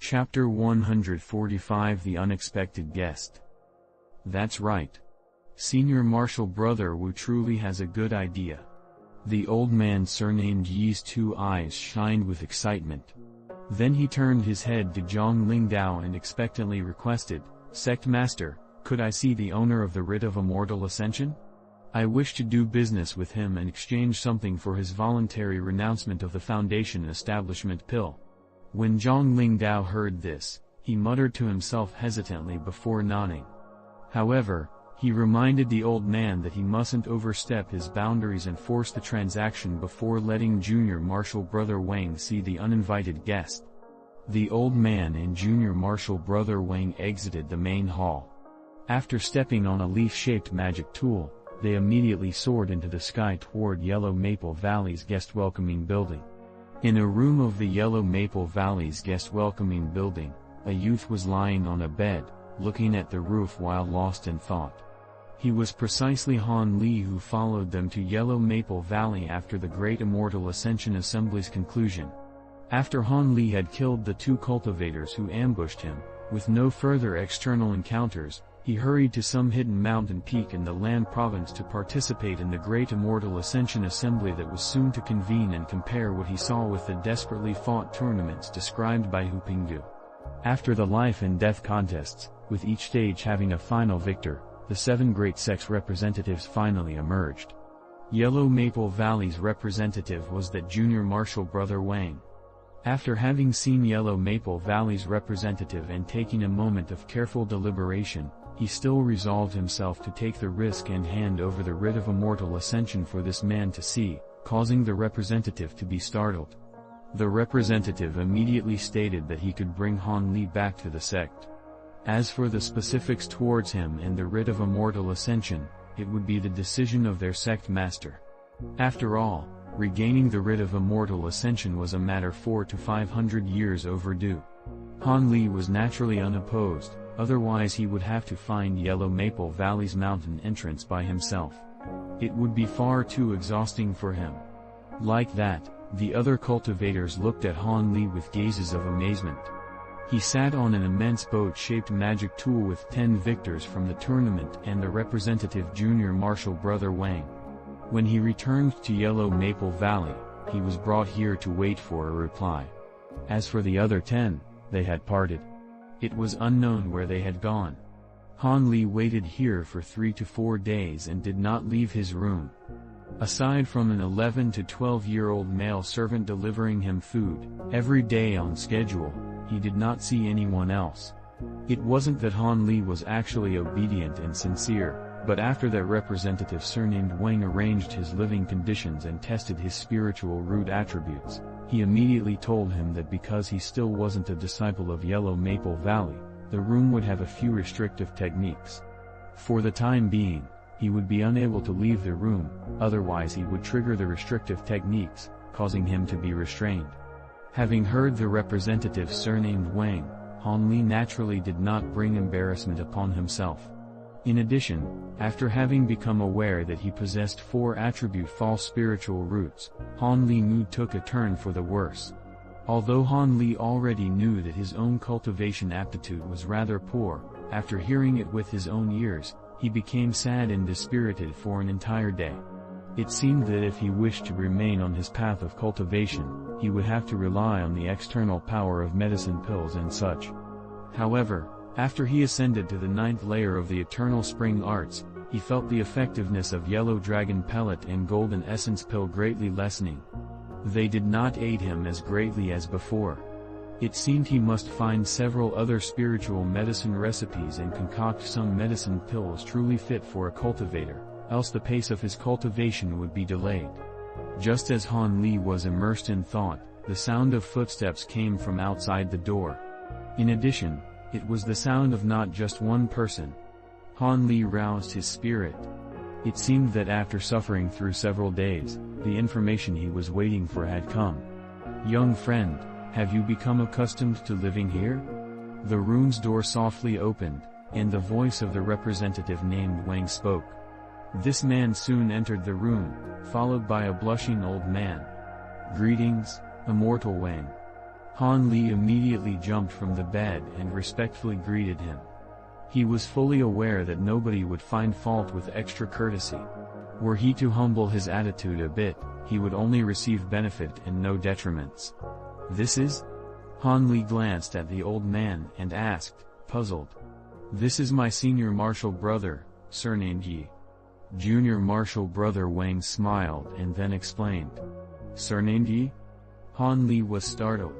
Chapter 145 The Unexpected Guest. That's right. Senior Marshal Brother Wu truly has a good idea. The old man surnamed Yi's 2 eyes shined with excitement. Then he turned his head to Zhang Lingdao and expectantly requested, "Sect Master, could I see the owner of the writ of Immortal Ascension? I wish to do business with him and exchange something for his voluntary renouncement of the Foundation establishment pill." When Zhang Lingdao heard this, he muttered to himself hesitantly before nodding. However, he reminded the old man that he mustn't overstep his boundaries and force the transaction before letting Junior Marshal Brother Wang see the uninvited guest. The old man and Junior Marshal Brother Wang exited the main hall. After stepping on a leaf-shaped magic tool, they immediately soared into the sky toward Yellow Maple Valley's guest welcoming building. In a room of the Yellow Maple Valley's guest welcoming building, a youth was lying on a bed, looking at the roof while lost in thought. He was precisely Han Li, who followed them to Yellow Maple Valley after the Great Immortal Ascension Assembly's conclusion. After Han Li had killed the 2 cultivators who ambushed him, with no further external encounters, he hurried to some hidden mountain peak in the Lan province to participate in the Great Immortal Ascension Assembly that was soon to convene and compare what he saw with the desperately fought tournaments described by Hu Pingdu. After the life and death contests, with each stage having a final victor, the 7 great sects representatives finally emerged. Yellow Maple Valley's representative was that Junior Marshal Brother Wang. After having seen Yellow Maple Valley's representative and taking a moment of careful deliberation, he still resolved himself to take the risk and hand over the writ of Immortal Ascension for this man to see, causing the representative to be startled. The representative immediately stated that he could bring Han Li back to the sect. As for the specifics towards him and the writ of Immortal Ascension, it would be the decision of their sect master. After all, regaining the writ of Immortal Ascension was a matter 400 to 500 years overdue. Han Li was naturally unopposed, otherwise he would have to find Yellow Maple Valley's mountain entrance by himself. It would be far too exhausting for him. Like that, the other cultivators looked at Han Li with gazes of amazement. He sat on an immense boat-shaped magic tool with 10 victors from the tournament and the representative Junior Marshal Brother Wang. When he returned to Yellow Maple Valley, he was brought here to wait for a reply. As for the other 10, they had parted. It was unknown where they had gone. Han Li waited here for 3 to 4 days and did not leave his room. Aside from an 11 to 12-year-old male servant delivering him food, every day on schedule, he did not see anyone else. It wasn't that Han Li was actually obedient and sincere, but after that representative surnamed Wang arranged his living conditions and tested his spiritual root attributes, he immediately told him that because he still wasn't a disciple of Yellow Maple Valley, the room would have a few restrictive techniques. For the time being, he would be unable to leave the room, otherwise he would trigger the restrictive techniques, causing him to be restrained. Having heard the representative surnamed Wang, Han Li naturally did not bring embarrassment upon himself. In addition, after having become aware that he possessed 4 attribute false spiritual roots, Han Li's mood took a turn for the worse. Although Han Li already knew that his own cultivation aptitude was rather poor, after hearing it with his own ears, he became sad and dispirited for an entire day. It seemed that if he wished to remain on his path of cultivation, he would have to rely on the external power of medicine pills and such. However, after he ascended to the 9th layer of the Eternal Spring Arts, he felt the effectiveness of Yellow Dragon Pellet and Golden Essence Pill greatly lessening. They did not aid him as greatly as before. It seemed he must find several other spiritual medicine recipes and concoct some medicine pills truly fit for a cultivator, else the pace of his cultivation would be delayed. Just as Han Li was immersed in thought, the sound of footsteps came from outside the door. In addition, it was the sound of not just one person. Han Li roused his spirit. It seemed that after suffering through several days, the information he was waiting for had come. "Young friend, have you become accustomed to living here?" The room's door softly opened, and the voice of the representative named Wang spoke. This man soon entered the room, followed by a blushing old man. "Greetings, Immortal Wang. Han Li immediately jumped from the bed and respectfully greeted him. He was fully aware that nobody would find fault with extra courtesy. Were he to humble his attitude a bit, he would only receive benefit and no detriments. "This is?" Han Li glanced at the old man and asked, puzzled. "This is my senior martial brother, surnamed Yi." Junior martial brother Wang smiled and then explained. "Surnamed Yi?" Han Li was startled.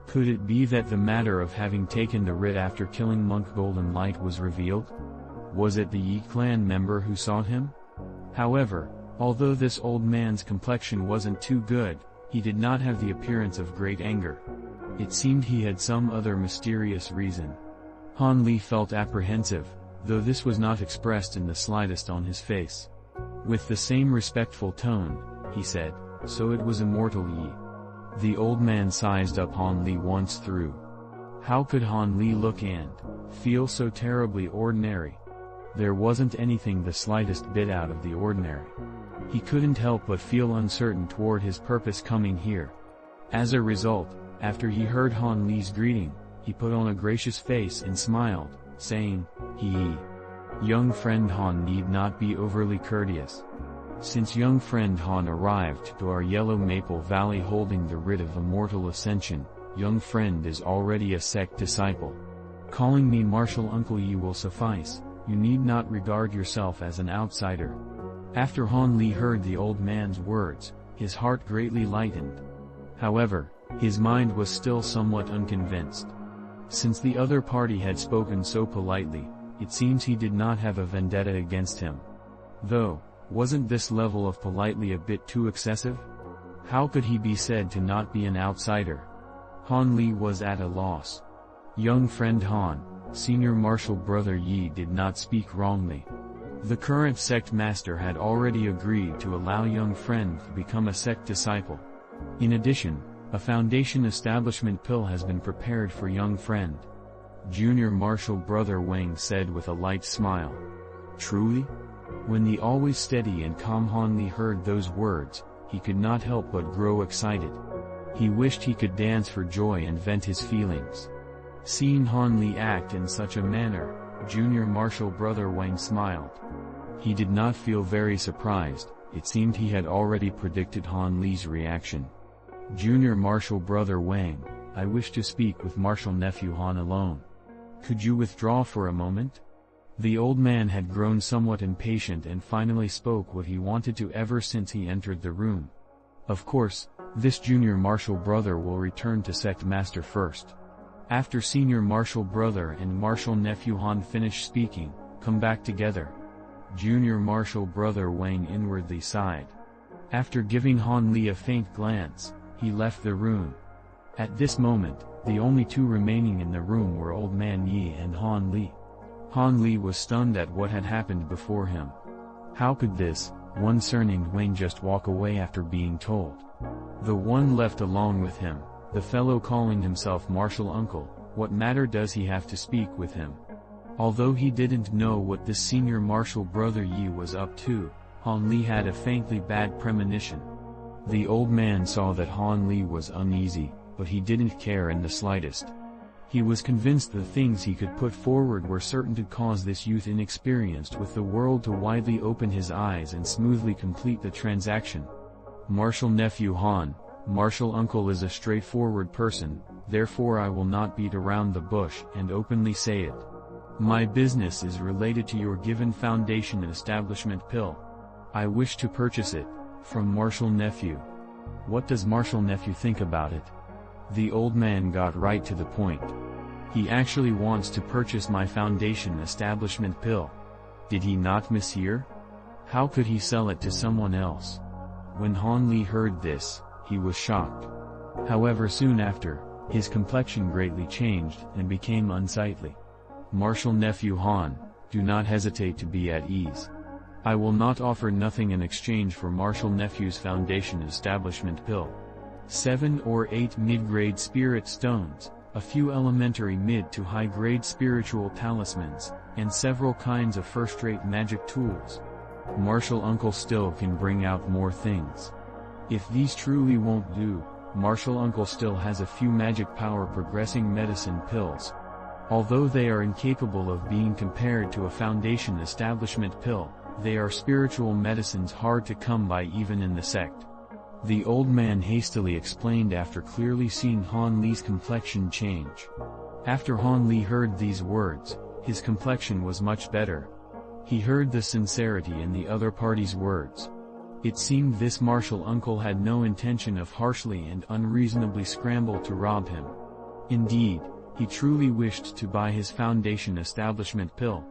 Could it be that the matter of having taken the writ after killing Monk Golden Light was revealed? Was it the Yi clan member who sought him? However, although this old man's complexion wasn't too good, he did not have the appearance of great anger. It seemed he had some other mysterious reason. Han Li felt apprehensive, though this was not expressed in the slightest on his face. With the same respectful tone, he said, "So it was Immortal Yi." The old man sized up Han Li once through. How could Han Li look and feel so terribly ordinary? There wasn't anything the slightest bit out of the ordinary. He couldn't help but feel uncertain toward his purpose coming here. As a result, after he heard Han Li's greeting, he put on a gracious face and smiled, saying, Young friend Han need not be overly courteous. Since young friend Han arrived to our Yellow Maple Valley holding the writ of immortal ascension, young friend is already a sect disciple. Calling me Martial Uncle Yi will suffice, you need not regard yourself as an outsider." After Han Li heard the old man's words, his heart greatly lightened. However, his mind was still somewhat unconvinced. Since the other party had spoken so politely, it seems he did not have a vendetta against him. Though, wasn't this level of politely a bit too excessive? How could he be said to not be an outsider? Han Li was at a loss. Young friend Han, senior martial brother Yi did not speak wrongly. The current sect master had already agreed to allow young friend to become a sect disciple. In addition, a foundation establishment pill has been prepared for young friend. Junior martial brother Wang said with a light smile. Truly? When the always steady and calm Han Li heard those words, he could not help but grow excited. He wished he could dance for joy and vent his feelings. Seeing Han Li act in such a manner, junior martial brother Wang smiled. He did not feel very surprised, it seemed he had already predicted Han Li's reaction. Junior martial brother Wang, I wish to speak with martial nephew Han alone. Could you withdraw for a moment? The old man had grown somewhat impatient and finally spoke what he wanted to ever since he entered the room. Of course, this junior martial brother will return to sect master first. After senior martial brother and martial nephew Han finish speaking, come back together. Junior martial brother Wang inwardly sighed. After giving Han Li a faint glance, he left the room. At this moment, the only two remaining in the room were Old Man Yi and Han Li. Han Li was stunned at what had happened before him. How could this, one surnamed Wang just walk away after being told? The one left along with him, the fellow calling himself martial uncle, what matter does he have to speak with him? Although he didn't know what this senior martial brother Yi was up to, Han Li had a faintly bad premonition. The old man saw that Han Li was uneasy, but he didn't care in the slightest. He was convinced the things he could put forward were certain to cause this youth inexperienced with the world to widely open his eyes and smoothly complete the transaction. Martial nephew Han, martial uncle is a straightforward person, therefore I will not beat around the bush and openly say it. My business is related to your given foundation and establishment pill. I wish to purchase it, from martial nephew. What does martial nephew think about it? The old man got right to the point. He actually wants to purchase my foundation establishment pill. Did he not mishear? How could he sell it to someone else? When Han Li heard this, he was shocked. However, soon after, his complexion greatly changed and became unsightly. Martial nephew Han, do not hesitate to be at ease. I will not offer nothing in exchange for martial nephew's foundation establishment pill. 7 or 8 mid-grade spirit stones, a few elementary mid to high-grade spiritual talismans, and several kinds of first-rate magic tools. Martial uncle still can bring out more things. If these truly won't do, Marshall Uncle still has a few magic power progressing medicine pills. Although they are incapable of being compared to a Foundation establishment pill, they are spiritual medicines hard to come by even in the sect. The old man hastily explained after clearly seeing Han Li's complexion change. After Han Li heard these words, his complexion was much better. He heard the sincerity in the other party's words. It seemed this Marshall Uncle had no intention of harshly and unreasonably scramble to rob him. Indeed, he truly wished to buy his Foundation establishment pill.